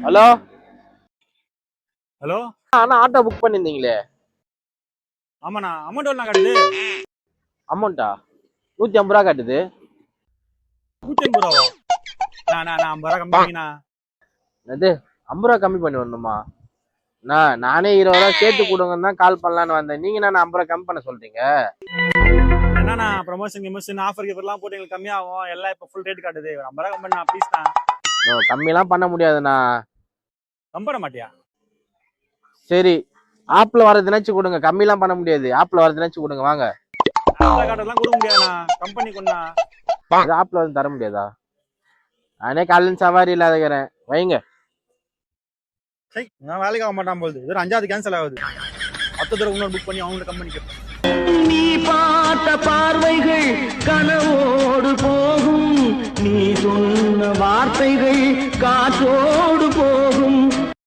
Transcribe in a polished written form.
Hello hello. அண்ணா auto book பண்ணியிருந்தீங்களே. ஆமாண்ணா, அமௌண்ட் எவ்வளோ காட்டுது? அமௌண்ட்டா 150 ரூபா காட்டுது. 180 ரூபாவா? நான் 50 ரூபா கம்மி பண்ணிங்கண்ணா. அது 50 ரூபா கம்மி பண்ணி வரணுமா? நானே 20 ரூபா சேர்த்து கொடுங்கன்னு தான் கால் பண்ணலான்னு வந்தேன். நீங்க நான் 50 ரூபா கம்மி பண்ண சொல்றீங்க. என்னண்ணா ப்ரமோஷன் ஆஃபர் கிஃபர்லாம் போட்டு எங்களுக்கு கம்மியாகும். எல்லாம் இப்போ ஃபுல் ரேட் காட்டுது. ஒரு 50 ரூபா கம்மி பண்ணா ப்ளீஸ்ண்ணா. கம்மியெல்லாம் பண்ண முடியாதுண்ணா. கம்மி பண்ண மாட்டியா? சரி, ஆப்ல வரதுனாச்சும் கொடுங்க. கம்மிலாம் பண்ண முடியாது. ஆப்ல வரதுனாச்சும் கொடுங்க வாங்க. ஆதார் கார்டெல்லாம் கொடுக்க முடியாதுண்ணா. கம்பெனி கொண்டா. ஆப்ல வந்து தர முடியாதா? நானே காலையில் சவாரி இல்லாதக்கிறேன். வைங்க. சரி, நான் வேலைக்கு ஆக மாட்டான் போகுது. இது 5வது கேன்சல் ஆகுது. 10 தடவை இன்னொரு புக் பண்ணி அவங்களோட கம்பெனி கேட்பேன். நீ பார்த்த பார்வைகள் கனவோடு போகும், நீ சொன்ன வார்த்தைகள் காற்றோடு